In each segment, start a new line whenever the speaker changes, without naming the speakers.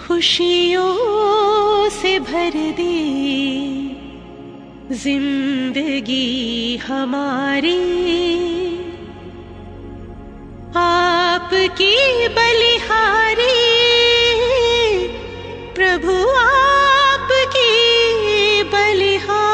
खुशियों से भर दे जिंदगी हमारी, आपकी बलिहारी प्रभु, आपकी बलिहारी।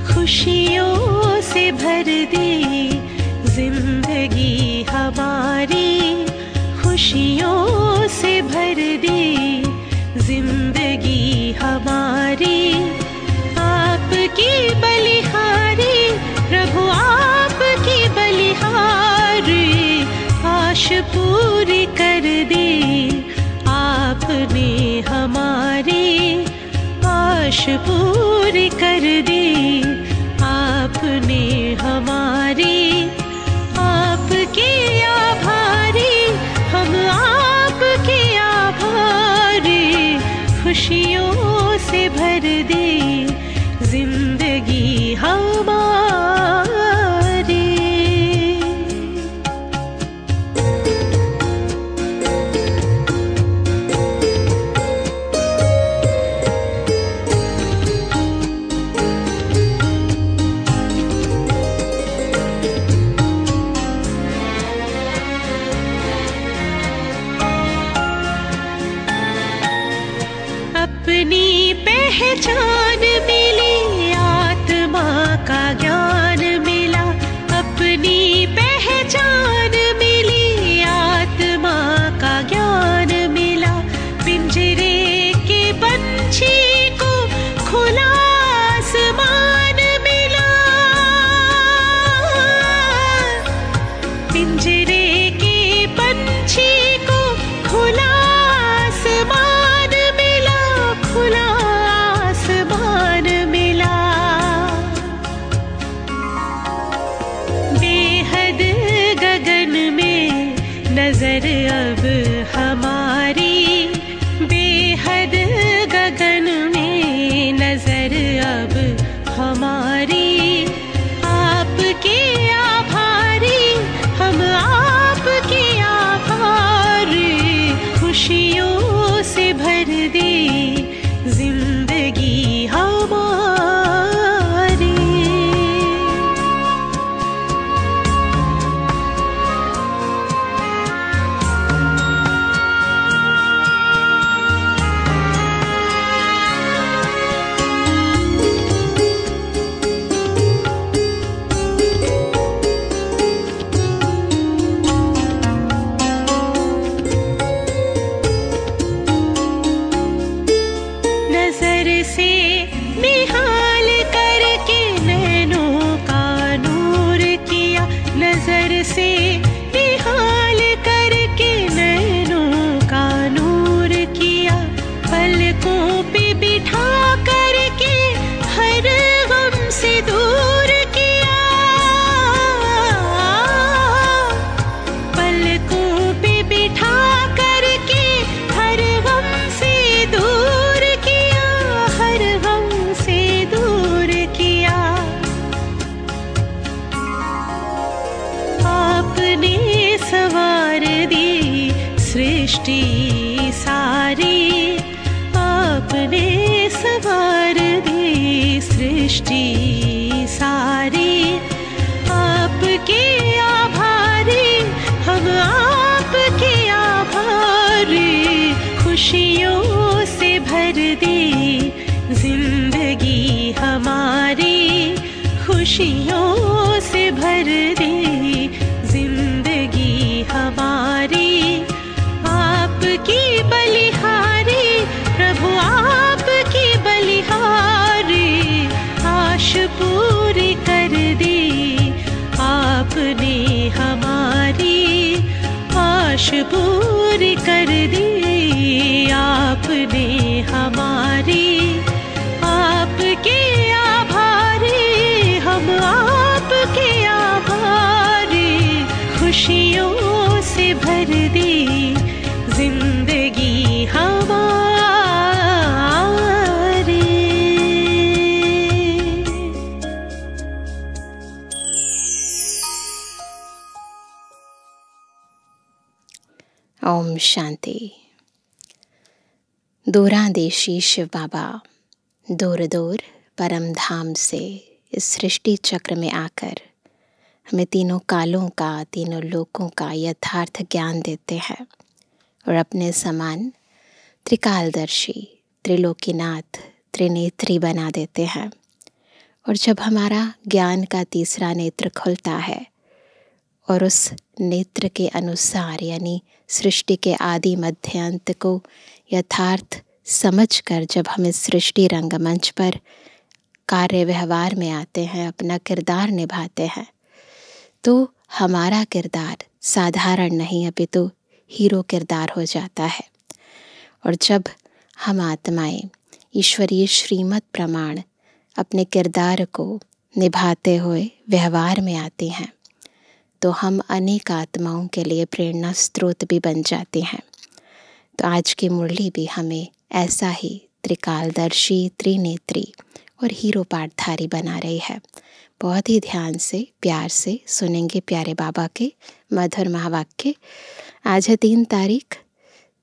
खुशियों से भर दे जिंदगी हमारी, खुशियों से भर दे जिंदगी हमारी, आपकी बलिहारी प्रभु, आपकी बलिहारी। आश पूरी कर दे आपने हमारी, आश पूरी कर दे आपने हमारी। आपके आभारी हम, आपके आभारी। खुशियों से भर दे जिंदगी हमारी। अपनी पहचान मिली, आत्मा का ज्ञान मिला। अपनी पहचान मिली, आत्मा का ज्ञान मिला। पिंजरे के पंछी को खुला आसमान मिला, पिंजरे के पंछी को खुला आसमान मिला, खुला आसमान मिला। बेहद गगन में नजर अब हमारी, बेहद गगन में नजर अब हमारी। आपके आभारी हम, आपके आभारी। खुशियों से भर दे जिंदगी हमारी। नजर से निहाल करके नैनों का नूर किया, नजर से निहाल करके नैनों का नूर किया। पलकों पे बिठा करके हर गम से दूर किया, पलकों पे बिठा करके हर गम से दूर किया, हर गम से दूर किया। आपने सवार दी सृष्टि सारी, आपने सवार दी सृष्टि सारी। आपके आभारी हम, आपके आभारी। खुशियों से भर दे जिंदगी हमारी, खुशियों से भर दे जिंदगी हमारी। आपकी बलिहारी प्रभु, आपकी बलिहारी। आश पूरी कर दी आपने हमारी, आश पूरी कर दी आपने हमारी। आपके आभारी हम, आपके
ओम शांति। दूरांदेशी शिव बाबा दूर दूर परम धाम से इस सृष्टि चक्र में आकर हमें तीनों कालों का, तीनों लोकों का यथार्थ ज्ञान देते हैं और अपने समान त्रिकालदर्शी, त्रिलोकीनाथ, त्रिनेत्री बना देते हैं। और जब हमारा ज्ञान का तीसरा नेत्र खुलता है और उस नेत्र के अनुसार यानी सृष्टि के आदि मध्य अंत को यथार्थ समझकर जब हम इस सृष्टि रंगमंच पर कार्य व्यवहार में आते हैं, अपना किरदार निभाते हैं, तो हमारा किरदार साधारण नहीं अपितु हीरो किरदार हो जाता है। और जब हम आत्माएं ईश्वरीय श्रीमत प्रमाण अपने किरदार को निभाते हुए व्यवहार में आती हैं, तो हम अनेक आत्माओं के लिए प्रेरणा स्रोत भी बन जाते हैं। तो आज की मुरली भी हमें ऐसा ही त्रिकालदर्शी, त्रिनेत्री और हीरो पाठधारी बना रही है। बहुत ही ध्यान से, प्यार से सुनेंगे प्यारे बाबा के मधुर महावाक्य। आज है 3 तारीख,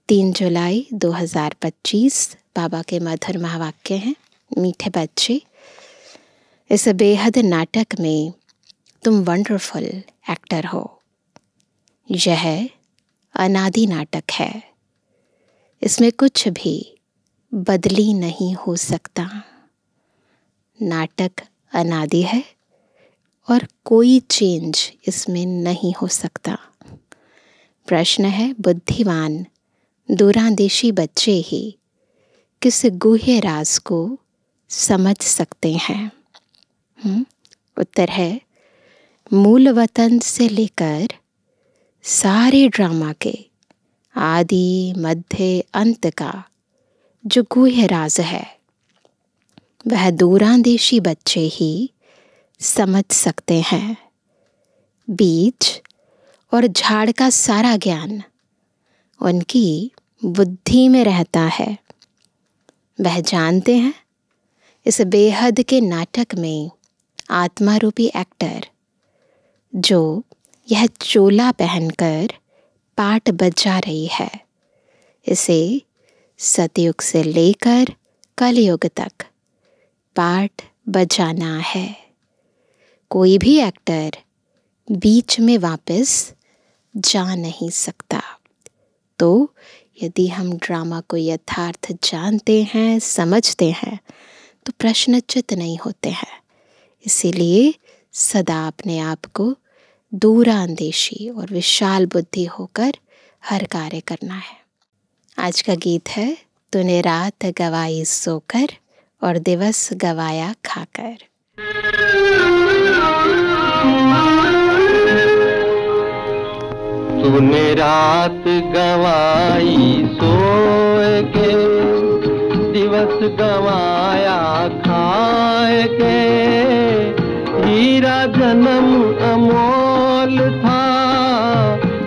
3 जुलाई 2025। बाबा के मधुर महावाक्य हैं। मीठे बच्चे, इस बेहद नाटक में तुम वंडरफुल एक्टर हो। यह अनादि नाटक है, इसमें कुछ भी बदली नहीं हो सकता। नाटक अनादि है और कोई चेंज इसमें नहीं हो सकता। प्रश्न है, बुद्धिमान दूरांदेशी बच्चे ही किस गुह्य राज को समझ सकते हैं? उत्तर है, मूल वतन से लेकर सारे ड्रामा के आदि मध्य अंत का जो गुह्य राज है वह दूरांदेशी बच्चे ही समझ सकते हैं। बीज और झाड़ का सारा ज्ञान उनकी बुद्धि में रहता है। वह जानते हैं इस बेहद के नाटक में आत्मा रूपी एक्टर जो यह चोला पहनकर पाठ बजा रही है, इसे सतयुग से लेकर कलयुग तक पाठ बजाना है। कोई भी एक्टर बीच में वापस जा नहीं सकता। तो यदि हम ड्रामा को यथार्थ जानते हैं, समझते हैं, तो प्रश्नचित नहीं होते हैं। इसीलिए सदा अपने आप को दूरांदेशी और विशाल बुद्धि होकर हर कार्य करना है। आज का गीत है, तूने रात गवाई सोकर और दिवस गवाया खाकर।
तूने रात गवाई सोए के, दिवस गवाया खाए के। हीरा जन्म अमोल था,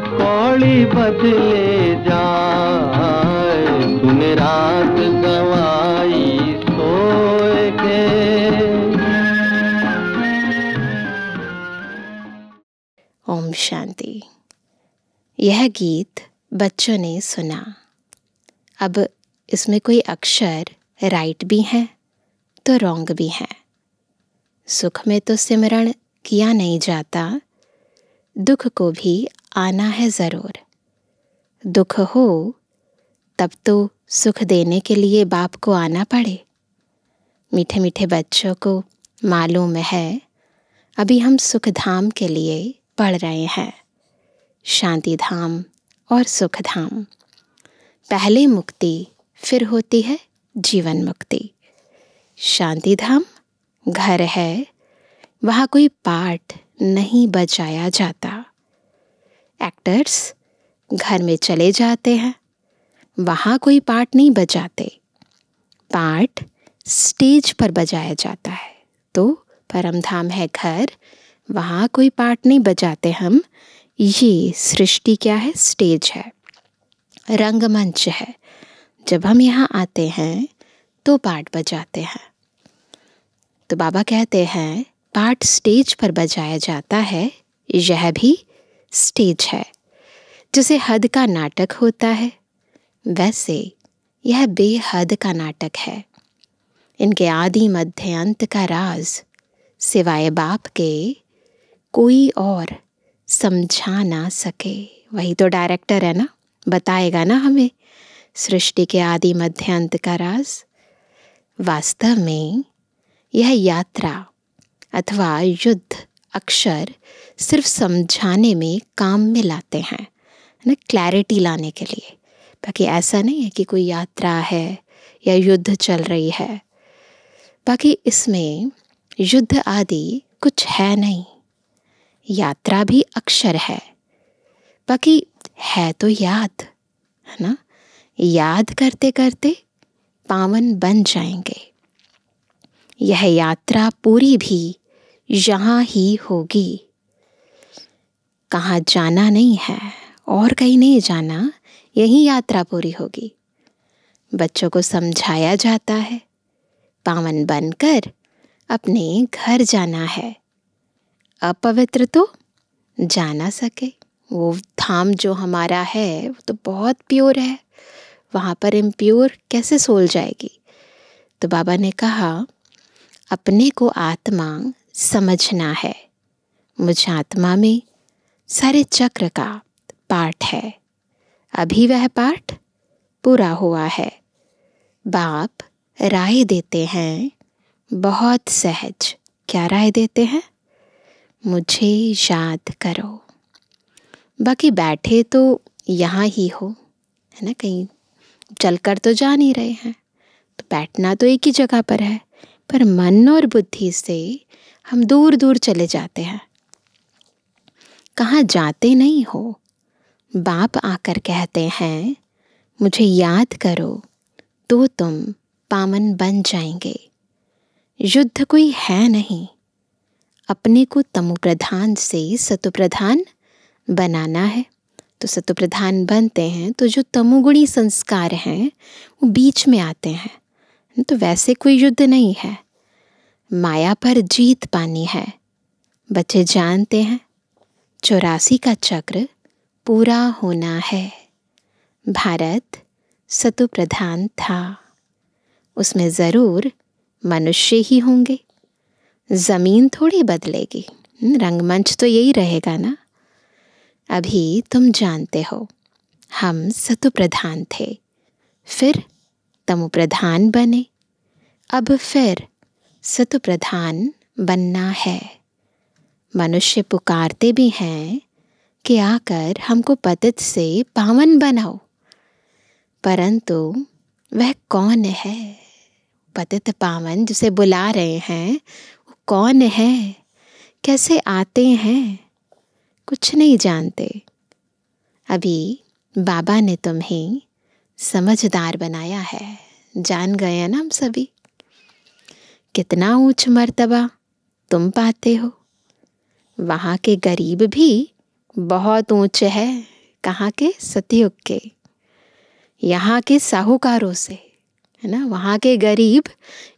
कौड़ी बदले जाए। तूने रात गवाई सोए के।
ओम शांति। यह गीत बच्चों ने सुना। अब इसमें कोई अक्षर राइट भी हैं तो रॉन्ग भी हैं। सुख में तो सिमरण किया नहीं जाता, दुख को भी आना है ज़रूर। दुख हो तब तो सुख देने के लिए बाप को आना पड़े। मीठे मीठे बच्चों को मालूम है, अभी हम सुख धाम के लिए पढ़ रहे हैं। शांति धाम और सुख धाम। पहले मुक्ति, फिर होती है जीवन मुक्ति। शांति धाम घर है, वहाँ कोई पाठ नहीं बजाया जाता। एक्टर्स घर में चले जाते हैं, वहाँ कोई पाठ नहीं बजाते। पाठ स्टेज पर बजाया जाता है। तो परमधाम है घर, वहाँ कोई पाठ नहीं बजाते हम। ये सृष्टि क्या है? स्टेज है, रंगमंच है। जब हम यहाँ आते हैं तो पाठ बजाते हैं। तो बाबा कहते हैं पाठ स्टेज पर बजाया जाता है, यह भी स्टेज है। जैसे हद का नाटक होता है, वैसे यह बेहद का नाटक है। इनके आदि मध्य अंत का राज सिवाय बाप के कोई और समझा ना सके। वही तो डायरेक्टर है ना, बताएगा ना हमें सृष्टि के आदि मध्य अंत का राज। वास्तव में यह यात्रा अथवा युद्ध अक्षर सिर्फ समझाने में काम में लाते हैं ना, क्लैरिटी लाने के लिए। बाकी ऐसा नहीं है कि कोई यात्रा है या युद्ध चल रही है। बाकी इसमें युद्ध आदि कुछ है नहीं, यात्रा भी अक्षर है। बाकी है तो याद, है ना, याद करते करते पावन बन जाएंगे। यह यात्रा पूरी भी यहाँ ही होगी, कहाँ जाना नहीं है और कहीं नहीं जाना, यही यात्रा पूरी होगी। बच्चों को समझाया जाता है पावन बनकर अपने घर जाना है। अपवित्र तो जा ना सके। वो धाम जो हमारा है वो तो बहुत प्योर है, वहाँ पर इम्प्योर कैसे सोल जाएगी। तो बाबा ने कहा अपने को आत्मा समझना है। मुझ आत्मा में सारे चक्र का पाठ है, अभी वह पाठ पूरा हुआ है। बाप राय देते हैं बहुत सहज। क्या राय देते हैं? मुझे याद करो। बाकी बैठे तो यहाँ ही हो, है ना, कहीं चलकर तो जा नहीं रहे हैं, तो बैठना तो एक ही जगह पर है, पर मन और बुद्धि से हम दूर दूर चले जाते हैं। कहाँ जाते नहीं हो। बाप आकर कहते हैं मुझे याद करो तो तुम पावन बन जाएंगे। युद्ध कोई है नहीं, अपने को तमो प्रधान से सतो प्रधान बनाना है। तो सतो प्रधान बनते हैं तो जो तमोगुणी संस्कार हैं वो बीच में आते हैं। तो वैसे कोई युद्ध नहीं है, माया पर जीत पानी है। बच्चे जानते हैं 84 का चक्र पूरा होना है। भारत सतो प्रधान था, उसमें ज़रूर मनुष्य ही होंगे, ज़मीन थोड़ी बदलेगी, रंगमंच तो यही रहेगा ना। अभी तुम जानते हो हम सतो प्रधान थे, फिर तमो प्रधान बने, अब फिर सतो प्रधान बनना है। मनुष्य पुकारते भी हैं कि आकर हमको पतित से पावन बनाओ, परंतु वह कौन है? पतित पावन जिसे बुला रहे हैं वो कौन है? कैसे आते हैं? कुछ नहीं जानते। अभी बाबा ने तुम्हें समझदार बनाया है, जान गए हैं ना हम सभी। कितना ऊंच मर्तबा तुम पाते हो। वहाँ के गरीब भी बहुत ऊंचे है। कहाँ के? सतयुग के। यहाँ के साहूकारों से, है ना, वहाँ के गरीब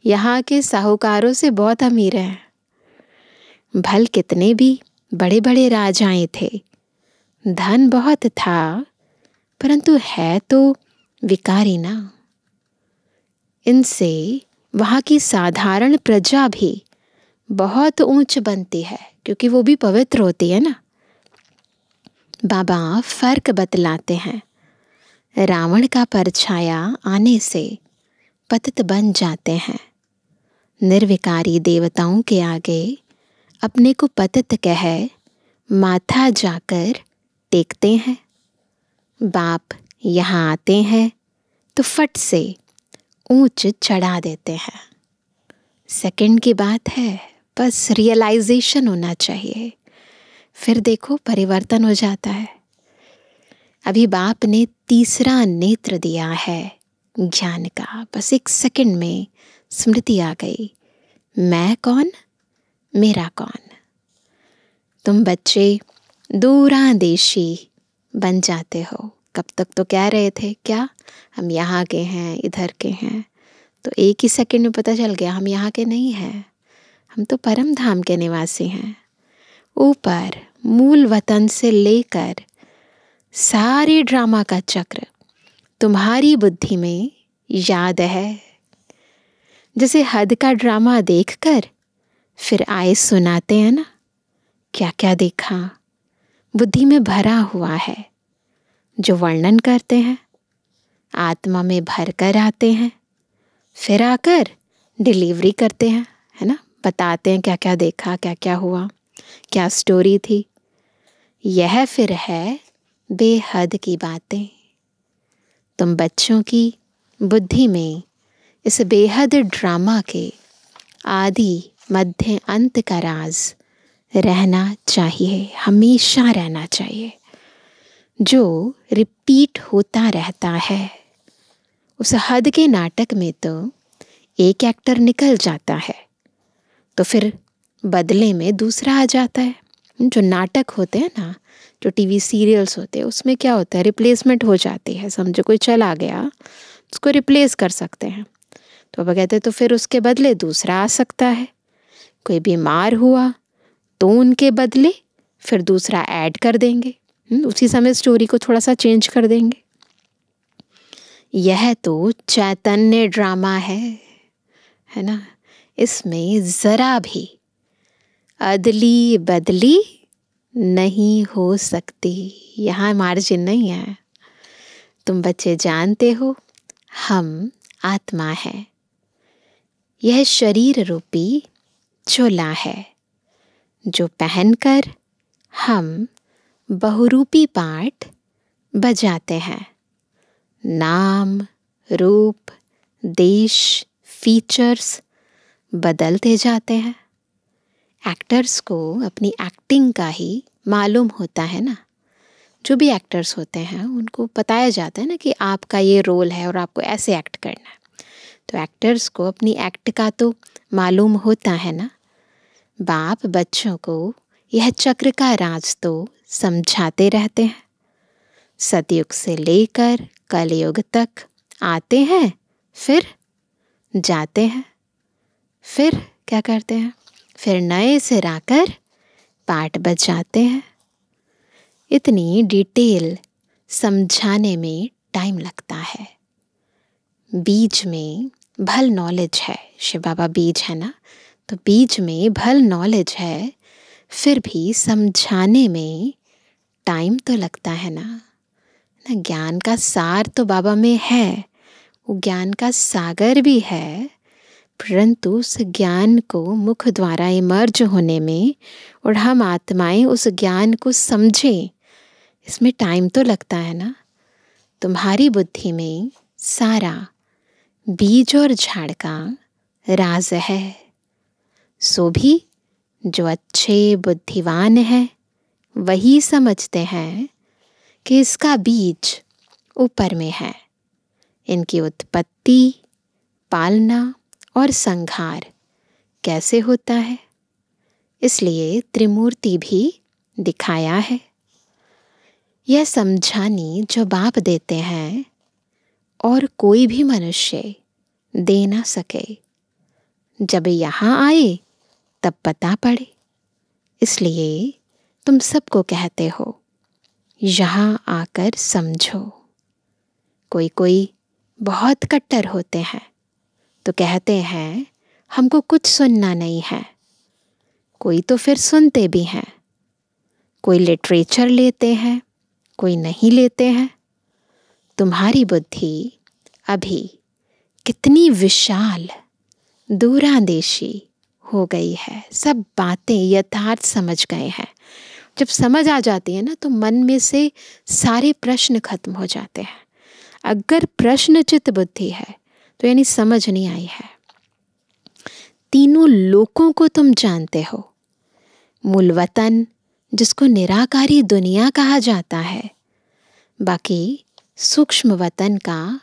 यहाँ के साहूकारों से बहुत अमीर हैं। भल कितने भी बड़े बड़े राजाएं थे, धन बहुत था, परंतु है तो विकारी ना। इनसे वहाँ की साधारण प्रजा भी बहुत ऊंच बनती है, क्योंकि वो भी पवित्र होती है ना। बाबा फर्क बतलाते हैं। रावण का परछाया आने से पतित बन जाते हैं। निर्विकारी देवताओं के आगे अपने को पतित कह माथा जाकर टेकते हैं। बाप यहाँ आते हैं तो फट से ऊंच चढ़ा देते हैं। सेकंड की बात है, बस रियलाइजेशन होना चाहिए, फिर देखो परिवर्तन हो जाता है। अभी बाप ने तीसरा नेत्र दिया है ज्ञान का। बस एक सेकंड में स्मृति आ गई, मैं कौन, मेरा कौन। तुम बच्चे दूरांदेशी बन जाते हो। कब तक तो कह रहे थे क्या हम यहाँ के हैं, इधर के हैं, तो एक ही सेकंड में पता चल गया हम यहाँ के नहीं हैं, हम तो परम धाम के निवासी हैं। ऊपर मूल वतन से लेकर सारे ड्रामा का चक्र तुम्हारी बुद्धि में याद है। जैसे हद का ड्रामा देखकर फिर आए सुनाते हैं ना, क्या क्या देखा बुद्धि में भरा हुआ है, जो वर्णन करते हैं, आत्मा में भर कर आते हैं, फिर आकर डिलीवरी करते हैं, है ना, बताते हैं क्या क्या देखा, क्या क्या हुआ, क्या स्टोरी थी। यह फिर है बेहद की बातें। तुम बच्चों की बुद्धि में इस बेहद ड्रामा के आदि मध्य अंत का राज रहना चाहिए, हमेशा रहना चाहिए, जो रिपीट होता रहता है। उस हद के नाटक में तो एक एक्टर निकल जाता है तो फिर बदले में दूसरा आ जाता है। जो नाटक होते हैं ना, जो टीवी सीरियल्स होते हैं, उसमें क्या होता है, रिप्लेसमेंट हो जाती है। समझो कोई चला गया, उसको रिप्लेस कर सकते हैं, तो अब कहते हैं तो फिर उसके बदले दूसरा आ सकता है। कोई बीमार हुआ तो उनके बदले फिर दूसरा ऐड कर देंगे, उसी समय स्टोरी को थोड़ा सा चेंज कर देंगे। यह तो चैतन्य ड्रामा है ना। इसमें जरा भी अदली बदली नहीं हो सकती, यहाँ मार्जिन नहीं है। तुम बच्चे जानते हो हम आत्मा है, यह शरीर रूपी चोला है, जो पहनकर हम बहुरूपी पाठ बजाते हैं। नाम, रूप, देश, फीचर्स बदलते जाते हैं। एक्टर्स को अपनी एक्टिंग का ही मालूम होता है ना। जो भी एक्टर्स होते हैं उनको बताया जाता है ना कि आपका ये रोल है और आपको ऐसे एक्ट करना है। तो एक्टर्स को अपनी एक्ट का तो मालूम होता है ना। बाप बच्चों को यह चक्र का राज तो समझाते रहते हैं। सतयुग से लेकर कलयुग तक आते हैं, फिर जाते हैं, फिर क्या करते हैं, फिर नए सिर आकर पाठ बजाते हैं। इतनी डिटेल समझाने में टाइम लगता है। बीज में भल नॉलेज है, शिव बाबा बीज है ना, तो बीज में भल नॉलेज है, फिर भी समझाने में टाइम तो लगता है ना। ज्ञान का सार तो बाबा में है, वो ज्ञान का सागर भी है, परंतु उस ज्ञान को मुख द्वारा इमर्ज होने में और हम आत्माएं उस ज्ञान को समझें, इसमें टाइम तो लगता है ना। तुम्हारी बुद्धि में सारा बीज और झाड़ का राज है। सो भी जो अच्छे बुद्धिवान हैं वही समझते हैं कि इसका बीज ऊपर में है। इनकी उत्पत्ति, पालना और संहार कैसे होता है, इसलिए त्रिमूर्ति भी दिखाया है। यह समझानी जो बाप देते हैं और कोई भी मनुष्य दे ना सके। जब यहाँ आए तब पता पड़े, इसलिए तुम सबको कहते हो यहाँ आकर समझो। कोई कोई बहुत कट्टर होते हैं तो कहते हैं हमको कुछ सुनना नहीं है। कोई तो फिर सुनते भी हैं, कोई लिटरेचर लेते हैं, कोई नहीं लेते हैं। तुम्हारी बुद्धि अभी कितनी विशाल दूरांदेशी हो गई है, सब बातें यथार्थ समझ गए हैं। जब समझ आ जाती है ना तो मन में से सारे प्रश्न खत्म हो जाते हैं। अगर प्रश्नचित बुद्धि है तो यानी समझ नहीं आई है। तीनों लोकों को तुम जानते हो। मूल वतन जिसको निराकारी दुनिया कहा जाता है, बाकी सूक्ष्म वतन का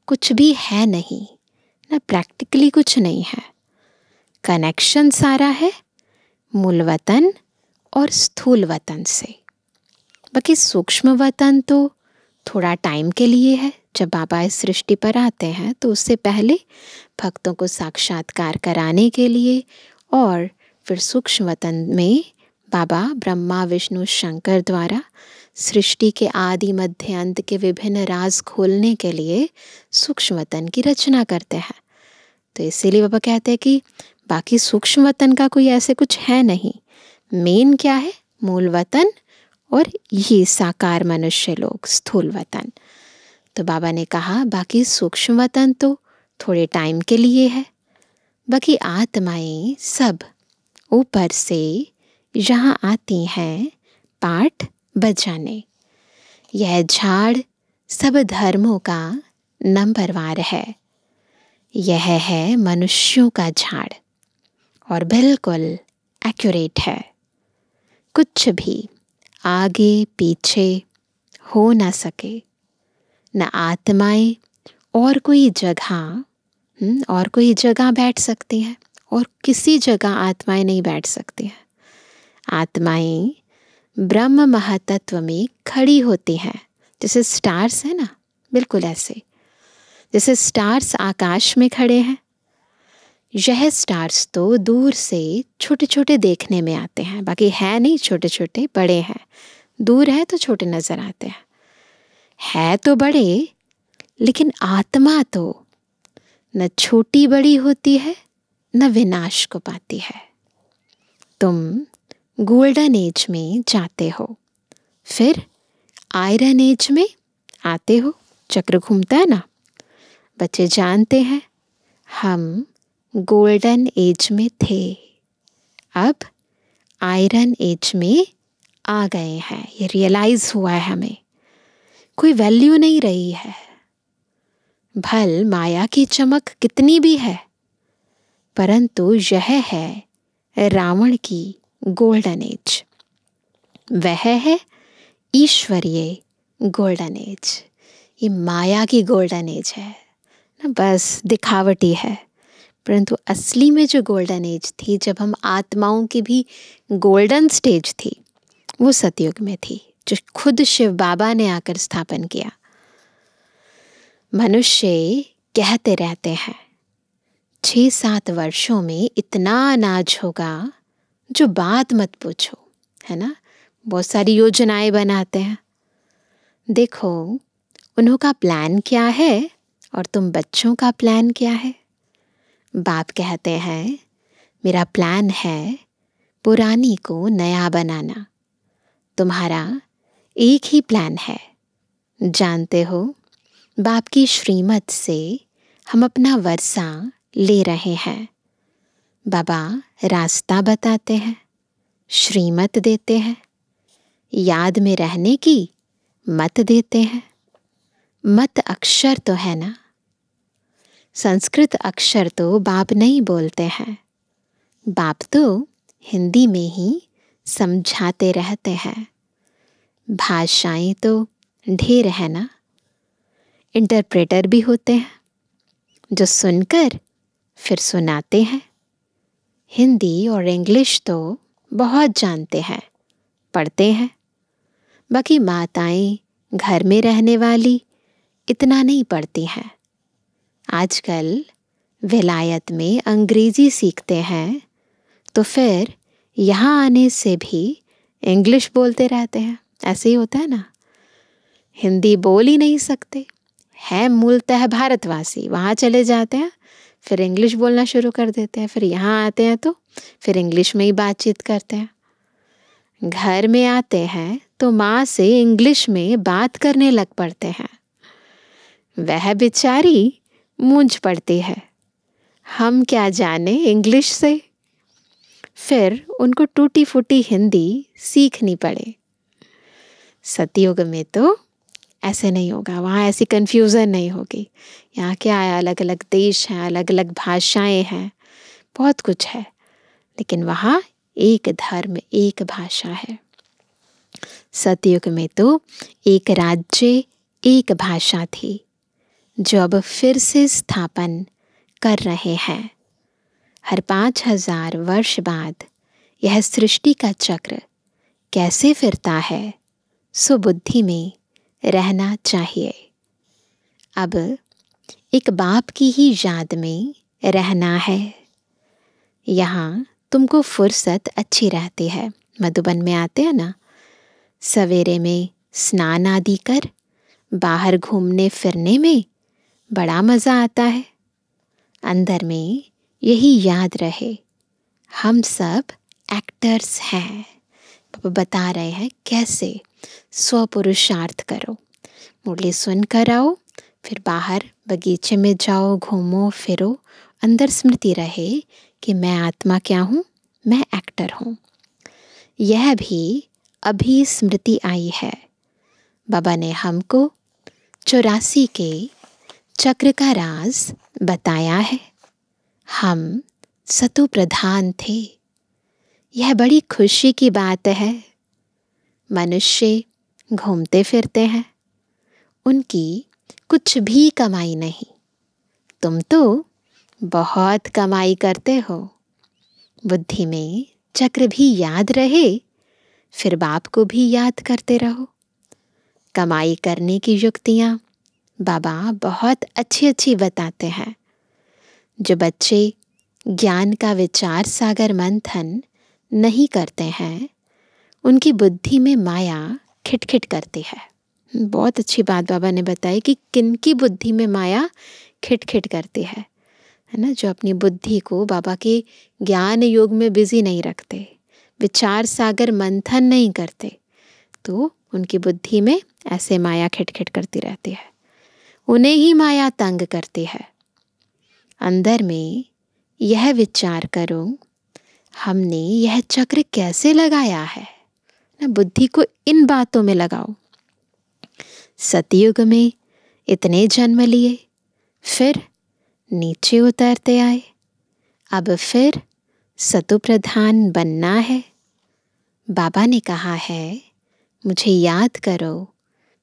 कुछ भी है नहीं ना, प्रैक्टिकली कुछ नहीं है। कनेक्शन सारा है मूल वतन और स्थूल वतन से। बाकी सूक्ष्म वतन तो थोड़ा टाइम के लिए है। जब बाबा इस सृष्टि पर आते हैं तो उससे पहले भक्तों को साक्षात्कार कराने के लिए, और फिर सूक्ष्म वतन में बाबा ब्रह्मा विष्णु शंकर द्वारा सृष्टि के आदि मध्य अंत के विभिन्न राज खोलने के लिए सूक्ष्म वतन की रचना करते हैं। तो इसीलिए बाबा कहते हैं कि बाकी सूक्ष्म वतन का कोई ऐसे कुछ है नहीं, मेन क्या है, मूल वतन और ये साकार मनुष्य लोग, स्थूल वतन। तो बाबा ने कहा बाकी सूक्ष्म वतन तो थोड़े टाइम के लिए है, बाकी आत्माएं सब ऊपर से यहाँ आती हैं पाठ बजाने। यह झाड़ सब धर्मों का नंबरवार है। यह है मनुष्यों का झाड़ और बिल्कुल एक्यूरेट है। कुछ भी आगे पीछे हो ना सके, न आत्माएं और कोई जगह बैठ सकती हैं और किसी जगह आत्माएं नहीं बैठ सकती हैं। आत्माएं ब्रह्म महातत्व में खड़ी होती हैं, जैसे स्टार्स है ना, बिल्कुल ऐसे जैसे स्टार्स आकाश में खड़े हैं। यह स्टार्स तो दूर से छोटे छोटे देखने में आते हैं, बाकी है नहीं छोटे छोटे, बड़े हैं। दूर है तो छोटे नजर आते हैं, है तो बड़े, लेकिन आत्मा तो न छोटी बड़ी होती है न विनाश को पाती है। तुम गोल्डन एज में जाते हो, फिर आयरन एज में आते हो, चक्र घूमता है ना। बच्चे जानते हैं हम गोल्डन एज में थे, अब आयरन एज में आ गए हैं। ये रियलाइज हुआ है हमें, कोई वैल्यू नहीं रही है। भल माया की चमक कितनी भी है, परंतु यह है रावण की गोल्डन एज, वह है ईश्वरीय गोल्डन एज। ये माया की गोल्डन एज है ना, बस दिखावटी है। परंतु असली में जो गोल्डन एज थी, जब हम आत्माओं की भी गोल्डन स्टेज थी, वो सतयुग में थी, जो खुद शिव बाबा ने आकर स्थापन किया। मनुष्य कहते रहते हैं 6-7 वर्षों में इतना अनाज होगा जो बात मत पूछो, है ना। बहुत सारी योजनाएं बनाते हैं। देखो उन्हों का प्लान क्या है और तुम बच्चों का प्लान क्या है। बाप कहते हैं मेरा प्लान है पुरानी को नया बनाना, तुम्हारा एक ही प्लान है। जानते हो बाप की श्रीमत से हम अपना वर्षा ले रहे हैं। बाबा रास्ता बताते हैं, श्रीमत देते हैं, याद में रहने की मत देते हैं। मत अक्षर तो है ना, संस्कृत अक्षर तो बाप नहीं बोलते हैं, बाप तो हिंदी में ही समझाते रहते हैं। भाषाएं तो ढेर है ना, इंटरप्रेटर भी होते हैं जो सुनकर फिर सुनाते हैं। हिंदी और इंग्लिश तो बहुत जानते हैं, पढ़ते हैं। बाकी माताएं घर में रहने वाली इतना नहीं पढ़ती हैं। आजकल विलायत में अंग्रेजी सीखते हैं तो फिर यहाँ आने से भी इंग्लिश बोलते रहते हैं। ऐसे ही होता है ना, हिंदी बोल ही नहीं सकते, है मूलतः भारतवासी, वहाँ चले जाते हैं फिर इंग्लिश बोलना शुरू कर देते हैं, फिर यहाँ आते हैं तो फिर इंग्लिश में ही बातचीत करते हैं। घर में आते हैं तो माँ से इंग्लिश में बात करने लग पड़ते हैं। वह बेचारी मूंझ पड़ती है, हम क्या जाने इंग्लिश से, फिर उनको टूटी फूटी हिंदी सीखनी पड़े। सतयुग में तो ऐसे नहीं होगा, वहाँ ऐसी कन्फ्यूज़न नहीं होगी। यहाँ क्या है, अलग अलग देश हैं, अलग अलग भाषाएं हैं, बहुत कुछ है, लेकिन वहाँ एक धर्म एक भाषा है। सतयुग में तो एक राज्य एक भाषा थी, जो अब फिर से स्थापन कर रहे हैं। हर 5000 वर्ष बाद यह सृष्टि का चक्र कैसे फिरता है, सो बुद्धि में रहना चाहिए। अब एक बाप की ही याद में रहना है। यहाँ तुमको फुर्सत अच्छी रहती है। मधुबन में आते हैं ना, सवेरे में स्नान आदि कर बाहर घूमने फिरने में बड़ा मज़ा आता है। अंदर में यही याद रहे, हम सब एक्टर्स हैं। पापा बता रहे हैं कैसे स्वपुरुषार्थ करो। मुरली सुन कर आओ, फिर बाहर बगीचे में जाओ, घूमो फिरो, अंदर स्मृति रहे कि मैं आत्मा क्या हूँ, मैं एक्टर हूँ। यह भी अभी स्मृति आई है। बाबा ने हमको 84 के चक्र का राज बताया है। हम सतु प्रधान थे। यह बड़ी खुशी की बात है। मनुष्य घूमते फिरते हैं, उनकी कुछ भी कमाई नहीं। तुम तो बहुत कमाई करते हो। बुद्धि में चक्र भी याद रहे, फिर बाप को भी याद करते रहो। कमाई करने की युक्तियाँ बाबा बहुत अच्छी अच्छी बताते हैं। जो बच्चे ज्ञान का विचार सागर मंथन नहीं करते हैं, उनकी बुद्धि में माया खिटखिट करती है। बहुत अच्छी बात बाबा ने बताई कि किनकी बुद्धि में माया खिटखिट करती है ना। जो अपनी बुद्धि को बाबा के ज्ञान योग में बिजी नहीं रखते, विचार सागर मंथन नहीं करते, तो उनकी बुद्धि में ऐसे माया खिटखिट करती रहती है। उन्हें ही माया तंग करती है। अंदर में यह विचार करो, हमने यह चक्र कैसे लगाया है ना। बुद्धि को इन बातों में लगाओ। सतयुग में इतने जन्म लिए, फिर नीचे उतरते आए, अब फिर सतु प्रधान बनना है। बाबा ने कहा है मुझे याद करो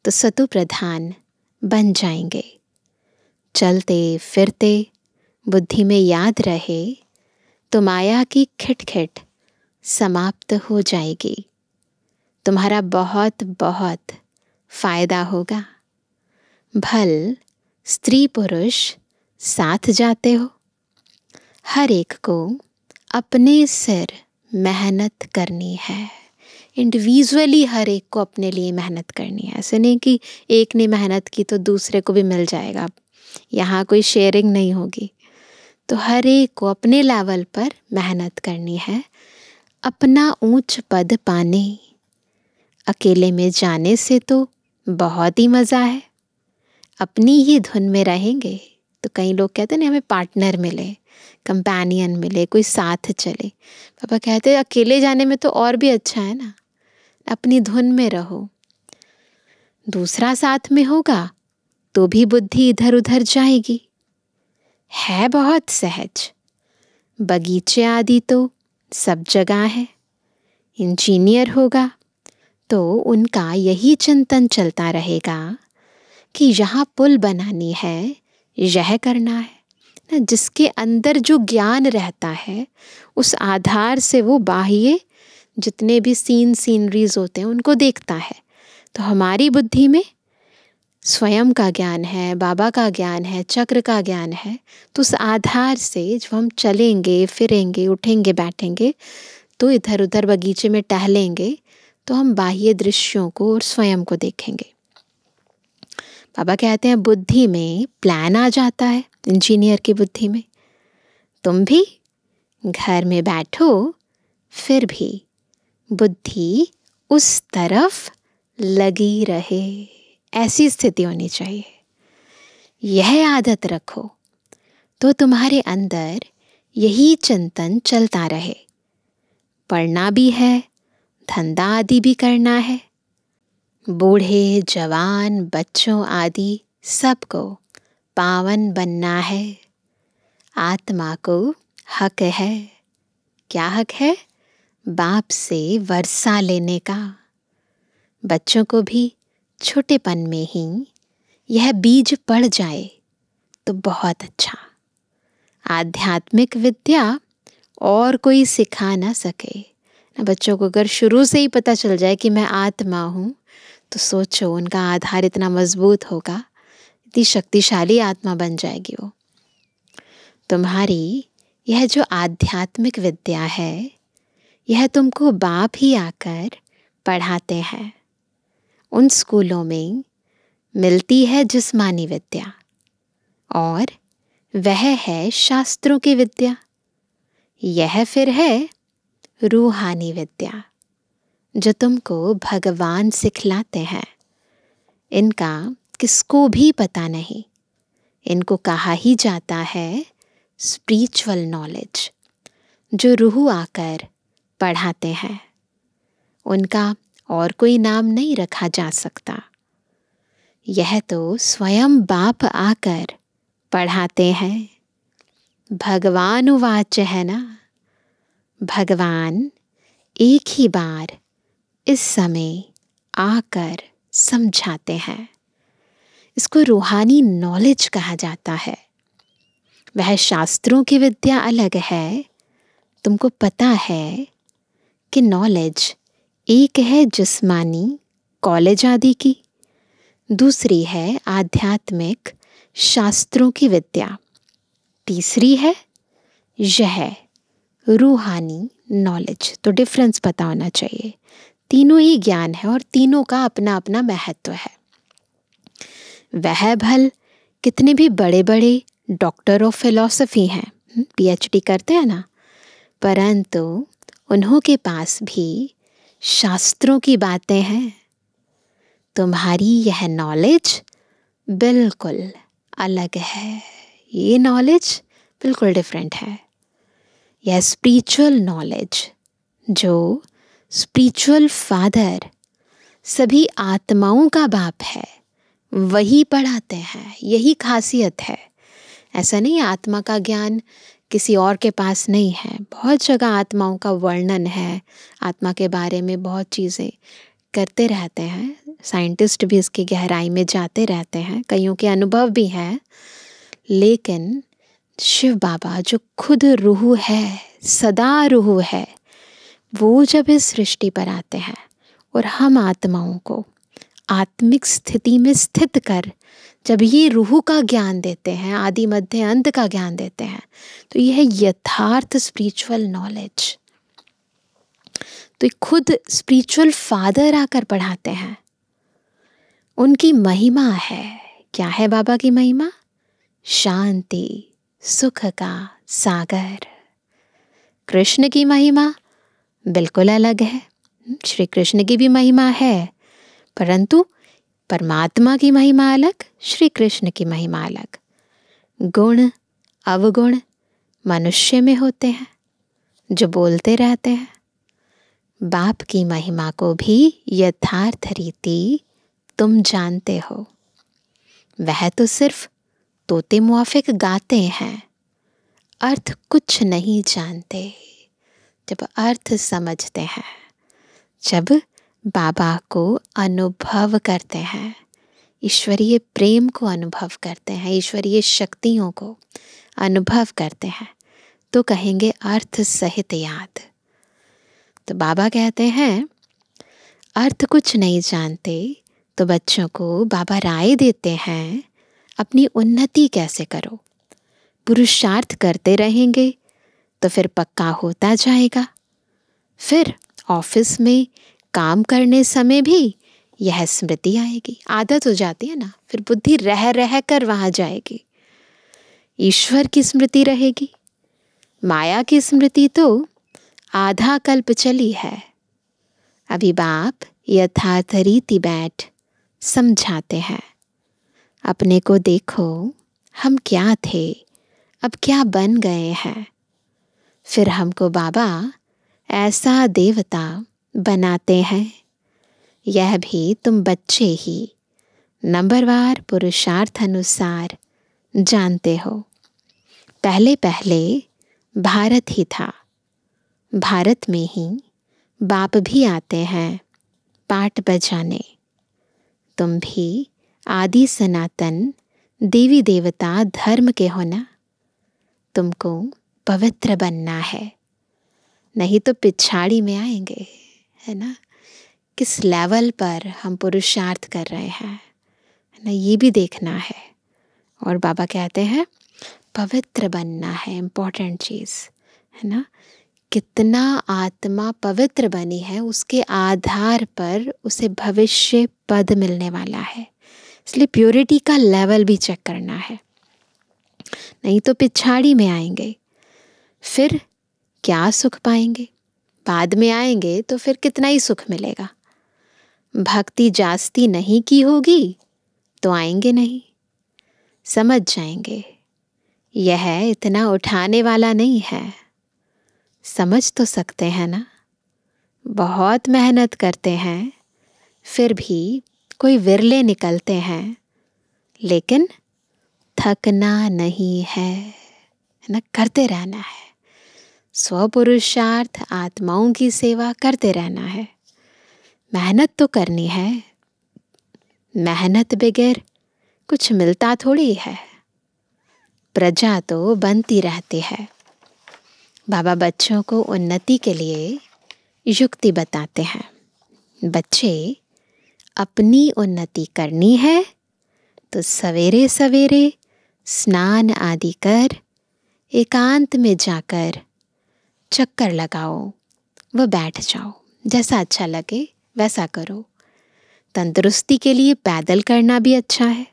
तो सतु प्रधान बन जाएंगे। चलते फिरते बुद्धि में याद रहे तो माया की खिटखिट समाप्त हो जाएगी। तुम्हारा बहुत बहुत फायदा होगा। भल स्त्री पुरुष साथ जाते हो, हर एक को अपने सिर मेहनत करनी है। इंडिविजुअली हर एक को अपने लिए मेहनत करनी है। ऐसे नहीं कि एक ने मेहनत की तो दूसरे को भी मिल जाएगा, यहाँ कोई शेयरिंग नहीं होगी। तो हर एक को अपने लेवल पर मेहनत करनी है, अपना ऊंच पद पाने। अकेले में जाने से तो बहुत ही मज़ा है। अपनी ही धुन में रहेंगे तो कई लोग कहते हैं हमें पार्टनर मिले, कंपेनियन मिले, कोई साथ चले। पापा कहते हैं अकेले जाने में तो और भी अच्छा है ना। अपनी धुन में रहो। दूसरा साथ में होगा तो भी बुद्धि इधर उधर जाएगी। है बहुत सहज। बगीचे आदि तो सब जगह है। इंजीनियर होगा तो उनका यही चिंतन चलता रहेगा कि यहाँ पुल बनानी है, यह करना है ना। जिसके अंदर जो ज्ञान रहता है उस आधार से वो बाह्य जितने भी सीनरीज होते हैं उनको देखता है। तो हमारी बुद्धि में स्वयं का ज्ञान है, बाबा का ज्ञान है, चक्र का ज्ञान है। तो उस आधार से जब हम चलेंगे फिरेंगे, उठेंगे बैठेंगे, तो इधर उधर बगीचे में टहलेंगे तो हम बाह्य दृश्यों को और स्वयं को देखेंगे। बाबा कहते हैं बुद्धि में प्लान आ जाता है, इंजीनियर की बुद्धि में। तुम भी घर में बैठो, फिर भी बुद्धि उस तरफ लगी रहे। ऐसी स्थिति होनी चाहिए। यह आदत रखो तो तुम्हारे अंदर यही चिंतन चलता रहे। पढ़ना भी है, धंधा आदि भी करना है। बूढ़े जवान बच्चों आदि सबको पावन बनना है। आत्मा को हक है। क्या हक है? बाप से वर्षा लेने का। बच्चों को भी छोटेपन में ही यह बीज पड़ जाए तो बहुत अच्छा। आध्यात्मिक विद्या और कोई सिखा ना सके ना। बच्चों को अगर शुरू से ही पता चल जाए कि मैं आत्मा हूँ, तो सोचो उनका आधार इतना मजबूत होगा, इतनी शक्तिशाली आत्मा बन जाएगी वो। तुम्हारी यह जो आध्यात्मिक विद्या है, यह तुमको बाप ही आकर पढ़ाते हैं। उन स्कूलों में मिलती है जिस्मानी विद्या और वह है शास्त्रों की विद्या। यह फिर है रूहानी विद्या जो तुमको भगवान सिखलाते हैं। इनका किसको भी पता नहीं। इनको कहा ही जाता है स्पिरिचुअल नॉलेज, जो रूह आकर पढ़ाते हैं। उनका और कोई नाम नहीं रखा जा सकता। यह तो स्वयं बाप आकर पढ़ाते हैं। भगवान उवाच है ना। भगवान एक ही बार इस समय आकर समझाते हैं। इसको रूहानी नॉलेज कहा जाता है। वह शास्त्रों की विद्या अलग है। तुमको पता है कि नॉलेज एक है जिस्मानी कॉलेज आदि की, दूसरी है आध्यात्मिक शास्त्रों की विद्या, तीसरी है यह रूहानी नॉलेज। तो डिफरेंस पता होना चाहिए। तीनों ही ज्ञान है और तीनों का अपना अपना महत्व है। वह भल कितने भी बड़े बड़े डॉक्टर ऑफ फिलॉसफी हैं, PhD करते हैं ना, परंतु उन्हों के पास भी शास्त्रों की बातें हैं। तुम्हारी यह नॉलेज बिल्कुल अलग है। ये नॉलेज बिल्कुल डिफरेंट है। यह स्पिरिचुअल नॉलेज जो स्पिरिचुअल फादर, सभी आत्माओं का बाप है, वही पढ़ाते हैं। यही खासियत है। ऐसा नहीं आत्मा का ज्ञान किसी और के पास नहीं है। बहुत जगह आत्माओं का वर्णन है, आत्मा के बारे में बहुत चीज़ें करते रहते हैं। साइंटिस्ट भी इसकी गहराई में जाते रहते हैं, कईयों के अनुभव भी हैं। लेकिन शिव बाबा जो खुद रूह है, सदा रूह है, वो जब इस सृष्टि पर आते हैं और हम आत्माओं को आत्मिक स्थिति में स्थित कर जब ये रूह का ज्ञान देते हैं, आदि मध्य अंत का ज्ञान देते हैं, तो यह है यथार्थ स्पिरिचुअल नॉलेज। तो खुद स्पिरिचुअल फादर आकर पढ़ाते हैं। उनकी महिमा है। क्या है बाबा की महिमा? शांति, सुख का सागर। कृष्ण की महिमा बिल्कुल अलग है। श्री कृष्ण की भी महिमा है, परंतु परमात्मा की महिमा अलग, श्री कृष्ण की महिमा अलग। गुण अवगुण मनुष्य में होते हैं जो बोलते रहते हैं। बाप की महिमा को भी यथार्थ रीति तुम जानते हो। वह तो सिर्फ तोते मुआफिक गाते हैं, अर्थ कुछ नहीं जानते। जब अर्थ समझते हैं, जब बाबा को अनुभव करते हैं, ईश्वरीय प्रेम को अनुभव करते हैं, ईश्वरीय शक्तियों को अनुभव करते हैं, तो कहेंगे अर्थ सहित याद। तो बाबा कहते हैं अर्थ कुछ नहीं जानते, तो बच्चों को बाबा राय देते हैं अपनी उन्नति कैसे करो। पुरुषार्थ करते रहेंगे तो फिर पक्का होता जाएगा। फिर ऑफिस में काम करने समय भी यह स्मृति आएगी। आदत हो जाती है ना, फिर बुद्धि रह रह कर वहाँ जाएगी। ईश्वर की स्मृति रहेगी। माया की स्मृति तो आधा कल्प चली है। अभी बाप यथार्थ रीति बैठ समझाते हैं। अपने को देखो, हम क्या थे, अब क्या बन गए हैं। फिर हमको बाबा ऐसा देवता बनाते हैं। यह भी तुम बच्चे ही नंबरवार पुरुषार्थ अनुसार जानते हो। पहले पहले भारत ही था। भारत में ही बाप भी आते हैं पाट बजाने। तुम भी आदि सनातन देवी देवता धर्म के हो ना। तुमको पवित्र बनना है, नहीं तो पिछाड़ी में आएंगे, है ना। किस लेवल पर हम पुरुषार्थ कर रहे हैं, है ना, ये भी देखना है। और बाबा कहते हैं पवित्र बनना है, इम्पोर्टेंट चीज़, है ना। कितना आत्मा पवित्र बनी है उसके आधार पर उसे भविष्य पद मिलने वाला है। इसलिए प्योरिटी का लेवल भी चेक करना है, नहीं तो पिछाड़ी में आएंगे, फिर क्या सुख पाएंगे। बाद में आएंगे तो फिर कितना ही सुख मिलेगा। भक्ति जास्ती नहीं की होगी तो आएंगे नहीं, समझ जाएंगे यह इतना उठाने वाला नहीं है। समझ तो सकते हैं ना, बहुत मेहनत करते हैं फिर भी कोई विरले निकलते हैं, लेकिन थकना नहीं है ना, करते रहना है। स्वपुरुषार्थ आत्माओं की सेवा करते रहना है। मेहनत तो करनी है, मेहनत बगैर कुछ मिलता थोड़ी है। प्रजा तो बनती रहती है। बाबा बच्चों को उन्नति के लिए युक्ति बताते हैं। बच्चे अपनी उन्नति करनी है तो सवेरे सवेरे स्नान आदि कर एकांत में जाकर चक्कर लगाओ, व बैठ जाओ। जैसा अच्छा लगे वैसा करो। तंदुरुस्ती के लिए पैदल करना भी अच्छा है।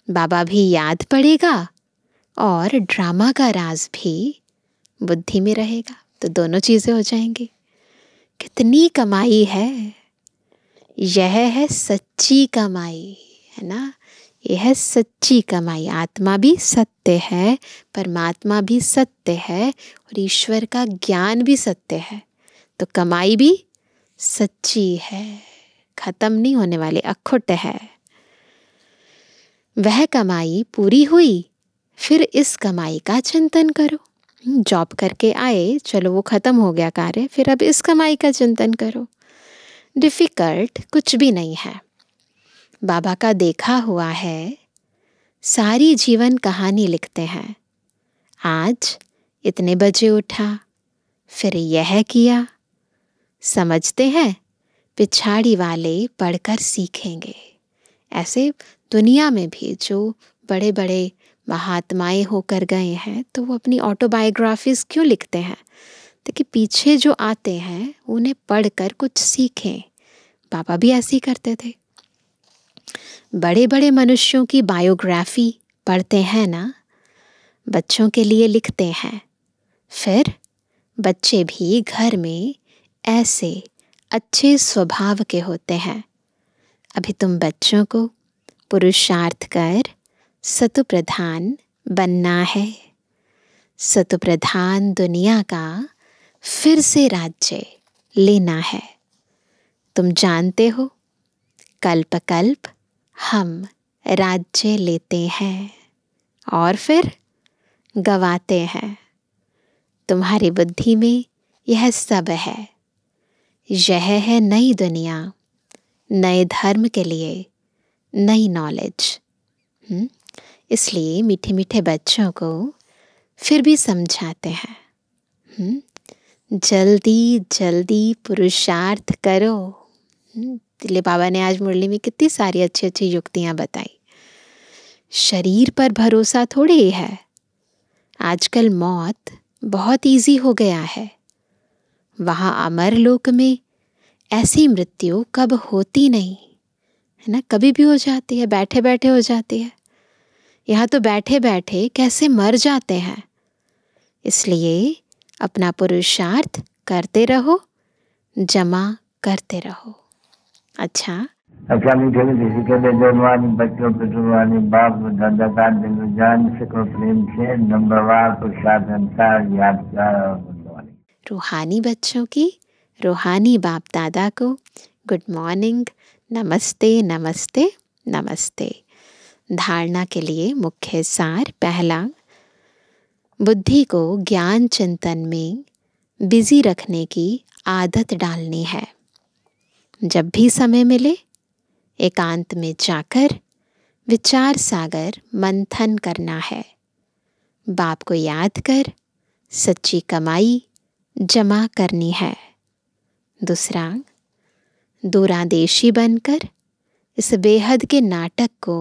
बाबा भी याद पड़ेगा और ड्रामा का राज भी बुद्धि में रहेगा, तो दोनों चीज़ें हो जाएंगी। कितनी कमाई है, यह है सच्ची कमाई, है ना। यह है सच्ची कमाई। आत्मा भी सत्य है, परमात्मा भी सत्य है और ईश्वर का ज्ञान भी सत्य है, तो कमाई भी सच्ची है, खत्म नहीं होने वाली, अखुट है। वह कमाई पूरी हुई, फिर इस कमाई का चिंतन करो। जॉब करके आए, चलो वो खत्म हो गया कार्य, फिर अब इस कमाई का चिंतन करो। डिफ़िकल्ट कुछ भी नहीं है। बाबा का देखा हुआ है, सारी जीवन कहानी लिखते हैं। आज इतने बजे उठा, फिर यह किया। समझते हैं पिछाड़ी वाले पढ़कर सीखेंगे। ऐसे दुनिया में भी जो बड़े बड़े महात्माएं होकर गए हैं, तो वो अपनी ऑटोबायोग्राफीज़ क्यों लिखते हैं, ताकि पीछे जो आते हैं उन्हें पढ़कर कुछ सीखें। बाबा भी ऐसे ही करते थे। बड़े बड़े मनुष्यों की बायोग्राफी पढ़ते हैं ना, बच्चों के लिए लिखते हैं। फिर बच्चे भी घर में ऐसे अच्छे स्वभाव के होते हैं। अभी तुम बच्चों को पुरुषार्थ कर सतु प्रधान बनना है। सतु प्रधान दुनिया का फिर से राज्य लेना है। तुम जानते हो, कल्प कल्प हम राज्य लेते हैं और फिर गवाते हैं। तुम्हारी बुद्धि में यह सब है। यह है नई दुनिया, नए धर्म के लिए नई नॉलेज। इसलिए मीठे मीठे बच्चों को फिर भी समझाते हैं, जल्दी जल्दी पुरुषार्थ करो। इसलिए बाबा ने आज मुरली में कितनी सारी अच्छी अच्छी युक्तियाँ बताई। शरीर पर भरोसा थोड़ी ही है। आजकल मौत बहुत इजी हो गया है। वहाँ अमर लोक में ऐसी मृत्यु कब होती नहीं है ना, कभी भी हो जाती है, बैठे बैठे हो जाती है। यहाँ तो बैठे बैठे कैसे मर जाते हैं। इसलिए अपना पुरुषार्थ करते रहो, जमा करते रहो। अच्छा,
मीठे मीठे के बेजवानी बच्चों पितृवानी बाप दादा का दिल जान सको प्रेम से नंबरवार पुरुषार्थ अनुसार याद कर।
रूहानी बच्चों की रूहानी बाप दादा को गुड मॉर्निंग, नमस्ते नमस्ते नमस्ते। धारणा के लिए मुख्य सार। पहला, बुद्धि को ज्ञान चिंतन में बिजी रखने की आदत डालनी है। जब भी समय मिले एकांत में जाकर विचार सागर मंथन करना है। बाप को याद कर सच्ची कमाई जमा करनी है। दूसरा, दूरादेशी बनकर इस बेहद के नाटक को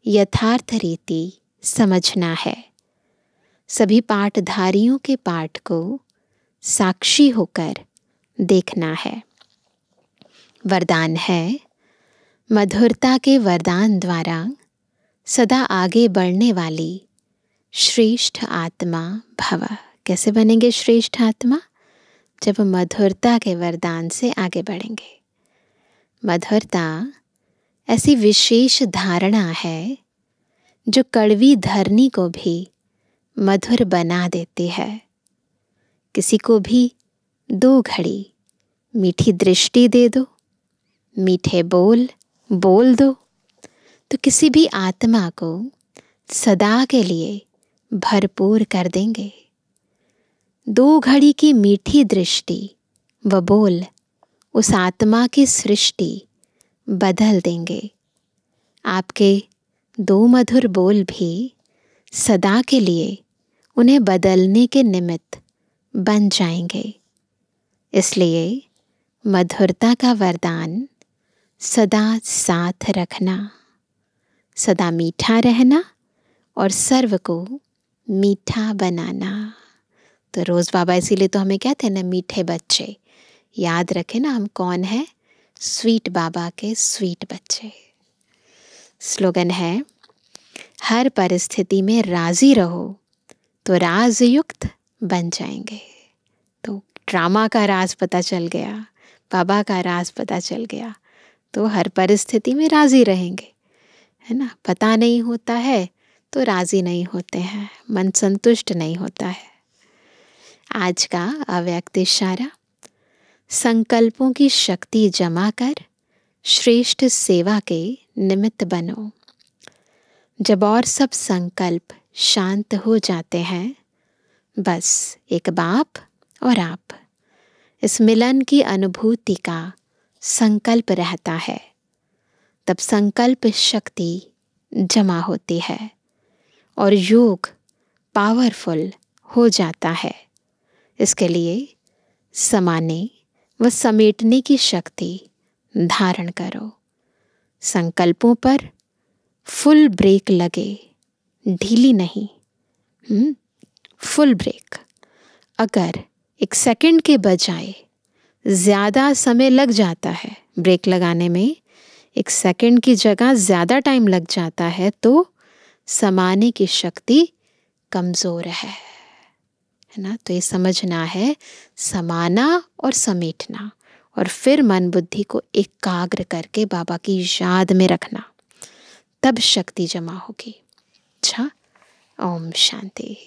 यथार्थ रीति समझना है। सभी पाठधारियों के पाठ को साक्षी होकर देखना है। वरदान है, मधुरता के वरदान द्वारा सदा आगे बढ़ने वाली श्रेष्ठ आत्मा भव। कैसे बनेंगे श्रेष्ठ आत्मा? जब मधुरता के वरदान से आगे बढ़ेंगे। मधुरता ऐसी विशेष धारणा है जो कड़वी धरनी को भी मधुर बना देती है। किसी को भी 2 घड़ी मीठी दृष्टि दे दो, मीठे बोल बोल दो, तो किसी भी आत्मा को सदा के लिए भरपूर कर देंगे। 2 घड़ी की मीठी दृष्टि व बोल उस आत्मा की सृष्टि बदल देंगे। आपके 2 मधुर बोल भी सदा के लिए उन्हें बदलने के निमित्त बन जाएंगे। इसलिए मधुरता का वरदान सदा साथ रखना, सदा मीठा रहना और सर्व को मीठा बनाना। तो रोज़ बाबा इसीलिए तो हमें कहते हैं ना, मीठे बच्चे। याद रखें ना, हम कौन है? स्वीट बाबा के स्वीट बच्चे। स्लोगन है, हर परिस्थिति में राजी रहो तो राजयुक्त बन जाएंगे। तो ड्रामा का राज पता चल गया, बाबा का राज पता चल गया, तो हर परिस्थिति में राजी रहेंगे, है ना। पता नहीं होता है तो राजी नहीं होते हैं, मन संतुष्ट नहीं होता है। आज का अव्यक्त इशारा, संकल्पों की शक्ति जमा कर श्रेष्ठ सेवा के निमित्त बनो। जब और सब संकल्प शांत हो जाते हैं, बस एक बाप और आप, इस मिलन की अनुभूति का संकल्प रहता है। तब संकल्प शक्ति जमा होती है और योग पावरफुल हो जाता है। इसके लिए समाने व समेटने की शक्ति धारण करो। संकल्पों पर फुल ब्रेक लगे, ढीली नहीं, फुल ब्रेक। अगर 1 सेकंड के बजाय ज़्यादा समय लग जाता है ब्रेक लगाने में, 1 सेकंड की जगह ज़्यादा टाइम लग जाता है, तो समाने की शक्ति कमज़ोर है ना। तो ये समझना है, समाना और समेटना, और फिर मन बुद्धि को एकाग्र करके बाबा की याद में रखना, तब शक्ति जमा होगी। अच्छा, ओम शांति।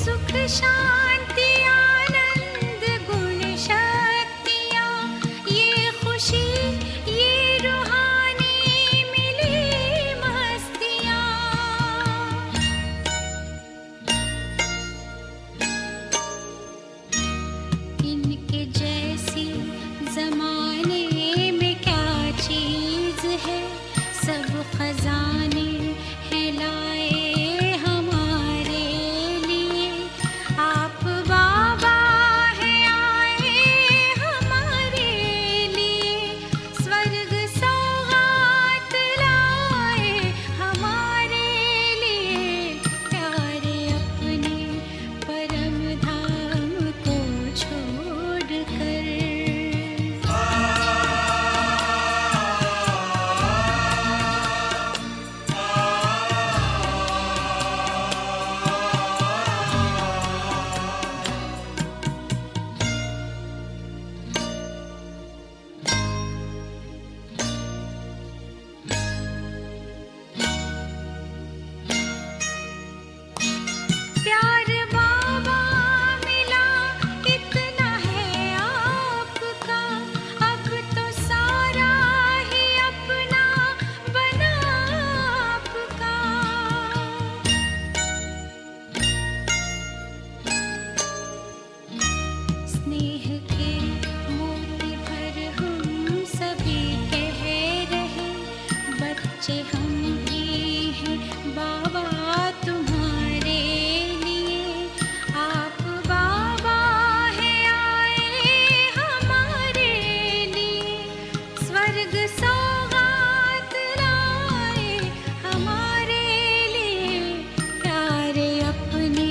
सुख शांति आनंद गुण शक्तियाँ, ये खुशी ये रूहानी मिली मस्तियाँ। इनके जैसी जमाने में क्या चीज है, सब खजाने हैं लाए हमारे लिए। आप बाबा हैं आए हमारे लिए, स्वर्ग सौगात लाए हमारे लिए। प्यारे अपने परम धाम को छोड़कर, प्यार बाबा मिला इतना है आपका, अब तो सारा ही अपना बना आपका। स्नेह के मोती भर हम सभी कह रहे, बच्चे हम भी हैं बाबा तुम्हारे लिए। आप बाबा हैं आए हमारे लिए, स्वर्ग सौगात लाए हमारे लिए। प्यारे अपने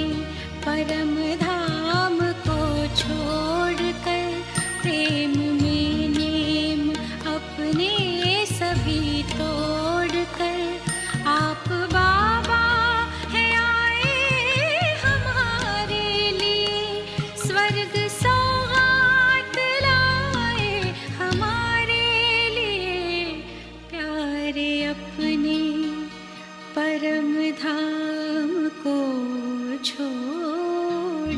परम धाम को छोड़कर, प्रेम में नेम अपने सभी तोड़कर, आप बाबा हैं आए हमारे लिए, स्वर्ग सौगात लाए हमारे लिए। प्यारे अपने परम धाम को छोड़कर।